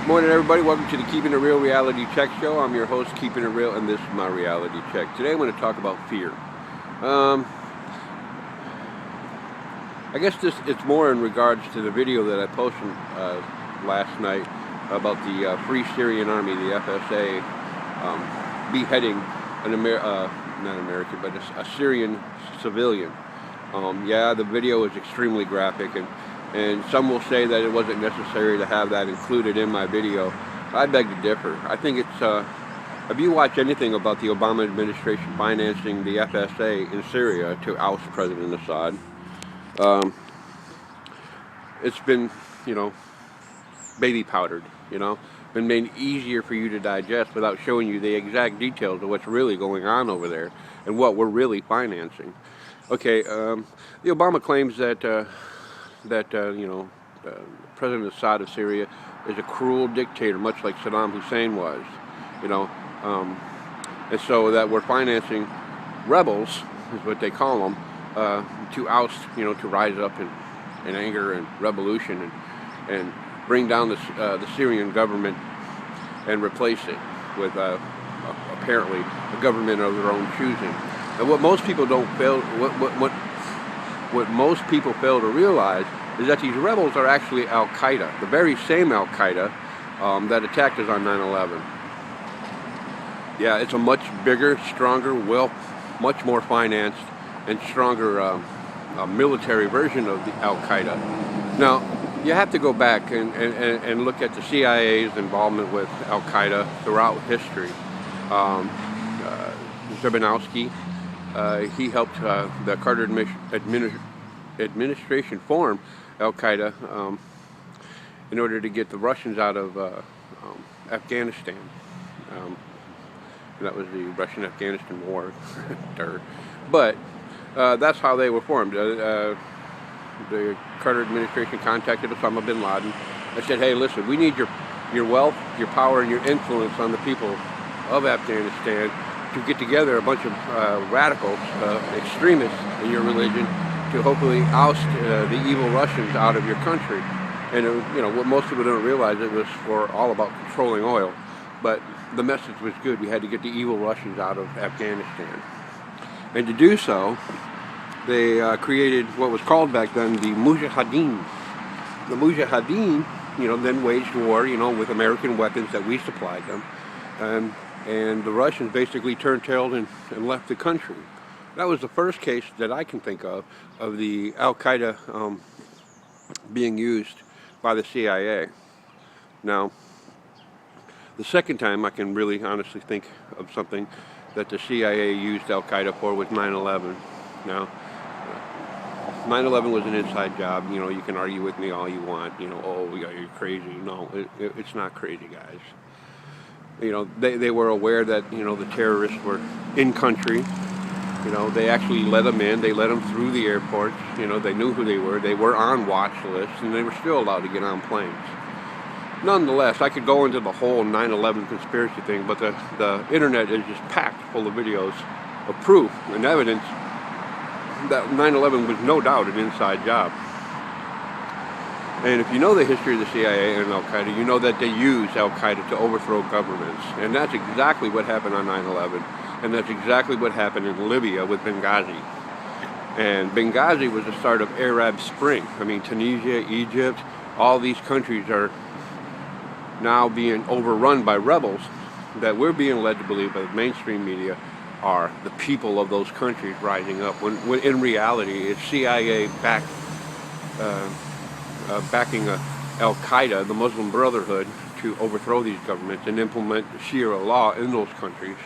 Morning, everybody. Welcome to the Keeping It Real Reality Check Show. I'm your host, Keeping It Real, and this is my reality check. Today, I'm going to talk about fear. I guess it's more in regards to the video that I posted last night about the Free Syrian Army, the FSA, beheading not American, but a Syrian civilian. Yeah, the video is extremely graphic, and some will say that it wasn't necessary to have that included in my video. I beg to differ. I think it's, if you watch anything about the Obama administration financing the FSA in Syria to oust President Assad, it's been, baby powdered, been made easier for you to digest without showing you the exact details of what's really going on over there and what we're really financing. Okay, the Obama claims that President Assad of Syria is a cruel dictator, much like Saddam Hussein was, and so that we're financing rebels, is what they call them, to oust, to rise up in anger and revolution and bring down the Syrian government and replace it with apparently a government of their own choosing. And what most people most people fail to realize is that these rebels are actually Al-Qaeda, the very same Al-Qaeda that attacked us on 9/11. Yeah, it's a much bigger, stronger, much more financed and stronger military version of the Al-Qaeda. Now, you have to go back and look at the CIA's involvement with Al-Qaeda throughout history. Zerbanowski, he helped the Carter administration form Al-Qaeda in order to get the Russians out of Afghanistan. That was the Russian-Afghanistan War. But that's how they were formed. The Carter administration contacted Osama bin Laden. I said, hey, listen, we need your wealth, your power, and your influence on the people of Afghanistan to get together a bunch of radicals, extremists in your religion, to hopefully oust the evil Russians out of your country. And what most people don't realize, it was all about controlling oil. But the message was good. We had to get the evil Russians out of Afghanistan. And to do so, they created what was called back then the Mujahideen. The Mujahideen, then waged war, with American weapons that we supplied them. And the Russians basically turned tail and left the country. That was the first case that I can think of the Al-Qaeda being used by the CIA. Now, the second time I can really honestly think of something that the CIA used Al-Qaeda for was 9/11. Now, 9/11 was an inside job. You can argue with me all you want. You're crazy. No, it's not crazy, guys. They were aware that, the terrorists were in country. They actually let them in. They let them through the airports. They knew who they were. They were on watch lists, and they were still allowed to get on planes. Nonetheless, I could go into the whole 9/11 conspiracy thing, but the internet is just packed full of videos of proof and evidence that 9/11 was no doubt an inside job. And if you know the history of the CIA and Al-Qaeda, you know that they use Al-Qaeda to overthrow governments. And that's exactly what happened on 9/11. And that's exactly what happened in Libya with Benghazi. And Benghazi was the start of Arab Spring. I mean, Tunisia, Egypt, all these countries are now being overrun by rebels that we're being led to believe by the mainstream media are the people of those countries rising up. When in reality, it's CIA backing Al-Qaeda, the Muslim Brotherhood, to overthrow these governments and implement Sharia law in those countries.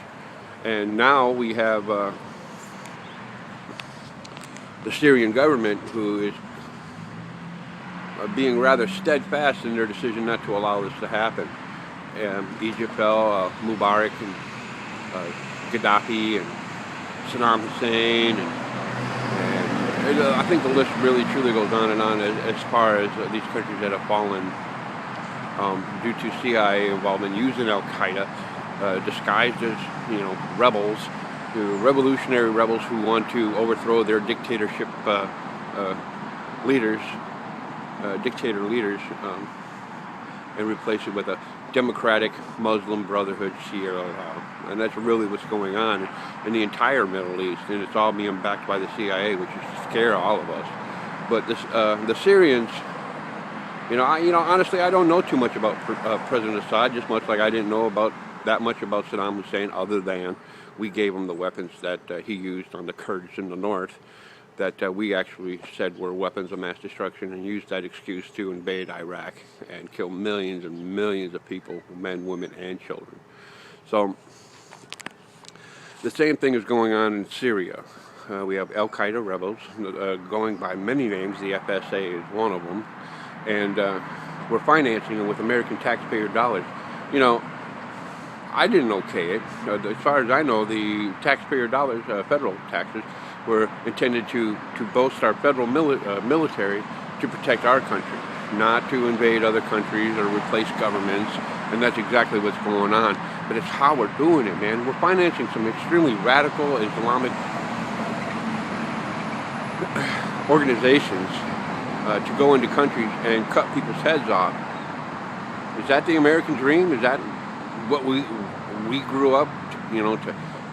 And now we have the Syrian government, who is being rather steadfast in their decision not to allow this to happen. Egypt fell, Mubarak and Gaddafi and Saddam Hussein, and I think the list really truly goes on and on as far as these countries that have fallen due to CIA involvement using Al-Qaeda disguised as rebels, revolutionary rebels who want to overthrow their dictatorship dictator leaders. and replace it with a democratic Muslim Brotherhood Shia law. And that's really what's going on in the entire Middle East, and it's all being backed by the CIA, which is to scare all of us. But this, the Syrians, honestly, I don't know too much about President Assad, just much like I didn't know that much about Saddam Hussein, other than we gave him the weapons that he used on the Kurds in the north, that we actually said were weapons of mass destruction, and used that excuse to invade Iraq and kill millions and millions of people, men, women, and children. So the same thing is going on in Syria. We have Al-Qaeda rebels going by many names. The FSA is one of them. And we're financing them with American taxpayer dollars. I didn't okay it. As far as I know, the taxpayer dollars, federal taxes, were intended to bolster our federal military to protect our country, not to invade other countries or replace governments, and that's exactly what's going on. But it's how we're doing it, man. We're financing some extremely radical Islamic organizations to go into countries and cut people's heads off. Is that the American dream? Is that what we grew up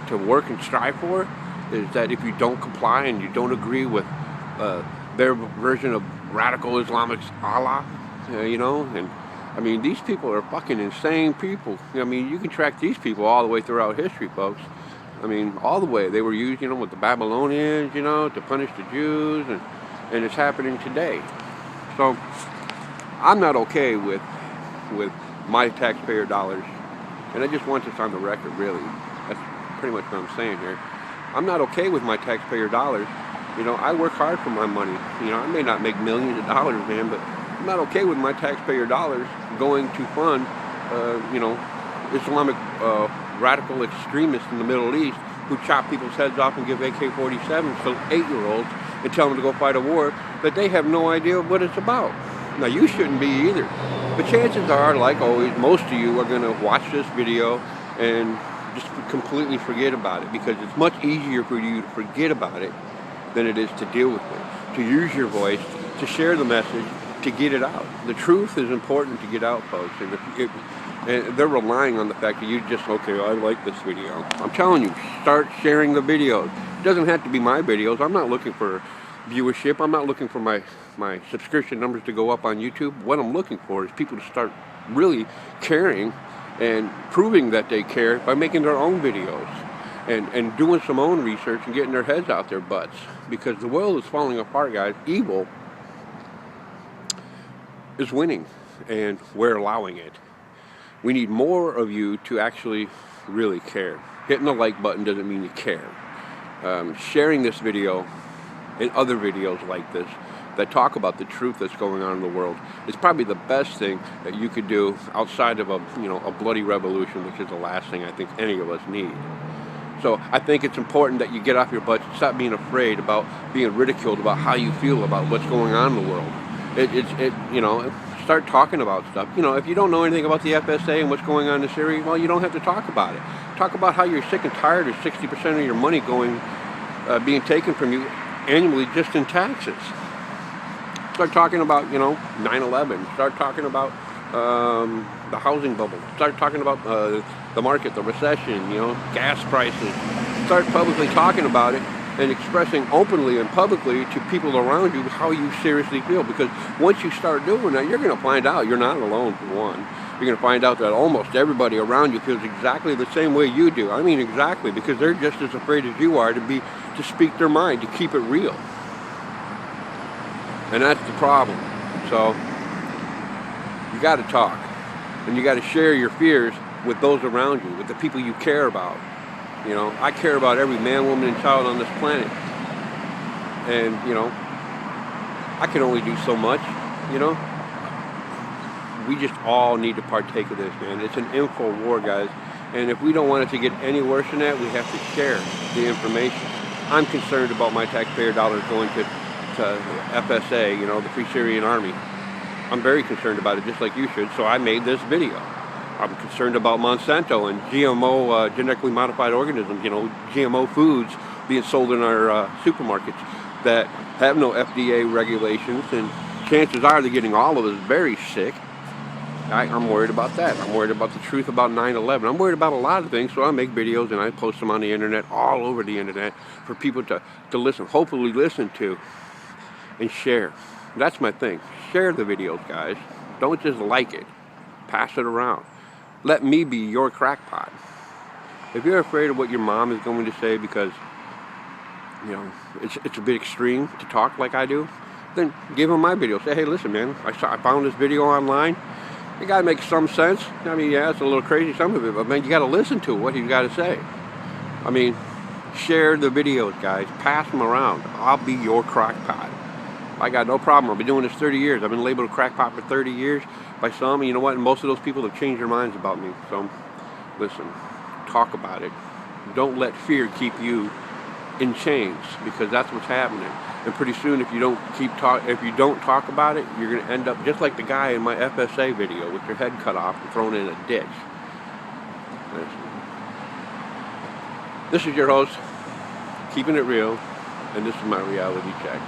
to work and strive for? Is that if you don't comply and you don't agree with their version of radical Islamic Allah, and I mean, these people are fucking insane people. I mean, you can track these people all the way throughout history, folks. I mean, all the way. They were used, with the Babylonians, to punish the Jews, and it's happening today. So I'm not okay with my taxpayer dollars, and I just want this on the record, really. That's pretty much what I'm saying here. I'm not okay with my taxpayer dollars. I work hard for my money. I may not make millions of dollars, man, but I'm not okay with my taxpayer dollars going to fund, Islamic radical extremists in the Middle East who chop people's heads off and give AK-47s to 8-year-olds and tell them to go fight a war that they have no idea what it's about. Now, you shouldn't be either. But chances are, like always, most of you are going to watch this video and just completely forget about it, because it's much easier for you to forget about it than it is to deal with it, to use your voice, to share the message, to get it out. The truth is important to get out, folks, and they're relying on the fact that you just, okay, I like this video. I'm telling you, start sharing the videos. It doesn't have to be my videos. I'm not looking for viewership. I'm not looking for my subscription numbers to go up on YouTube. What I'm looking for is people to start really caring and proving that they care by making their own videos and doing some own research and getting their heads out their butts, because the world is falling apart, guys. Evil is winning, and we're allowing it. We need more of you to actually really care. Hitting the like button doesn't mean you care. Sharing this video and other videos like this that talk about the truth that's going on in the world is probably the best thing that you could do outside of a bloody revolution, which is the last thing I think any of us need. So I think it's important that you get off your butt, stop being afraid about being ridiculed about how you feel about what's going on in the world. Start talking about stuff. If you don't know anything about the FSA and what's going on in Syria, well, you don't have to talk about it. Talk about how you're sick and tired of 60% of your money being taken from you annually just in taxes. Start talking about, 9/11. Start talking about the housing bubble. Start talking about the market, the recession, gas prices. Start publicly talking about it and expressing openly and publicly to people around you how you seriously feel. Because once you start doing that, you're going to find out you're not alone, for one. You're going to find out that almost everybody around you feels exactly the same way you do. I mean exactly, because they're just as afraid as you are to speak their mind, to keep it real. And that's the problem. So you got to talk, and you got to share your fears with those around you, with the people you care about. I care about every man, woman, and child on this planet. And, I can only do so much, We just all need to partake of this, man. It's an info war, guys. And if we don't want it to get any worse than that, we have to share the information. I'm concerned about my taxpayer dollars going to FSA, the Free Syrian Army. I'm very concerned about it, just like you should, so I made this video. I'm concerned about Monsanto and GMO, genetically modified organisms, GMO foods being sold in our supermarkets that have no FDA regulations, and chances are they're getting all of us very sick. I'm worried about that. I'm worried about the truth about 9/11. I'm worried about a lot of things, so I make videos and I post them on the internet, all over the internet, for people to listen, hopefully listen to, and share. That's my thing. Share the videos, guys. Don't just like it. Pass it around. Let me be your crackpot. If you're afraid of what your mom is going to say because, you know, it's a bit extreme to talk like I do, then give them my video. Say, hey, listen, man, I found this video online. It got to make some sense. I mean, yeah, it's a little crazy, some of it, but man, you got to listen to what he's got to say. I mean, share the videos, guys. Pass them around. I'll be your crackpot. I got no problem. I've been doing this 30 years. I've been labeled a crackpot for 30 years by some. And you know what? And most of those people have changed their minds about me. So, listen, talk about it. Don't let fear keep you in chains, because that's what's happening. And pretty soon, if you don't talk about it, you're going to end up just like the guy in my FSA video with your head cut off and thrown in a ditch. This is your host, Keeping It Real, and this is my reality check.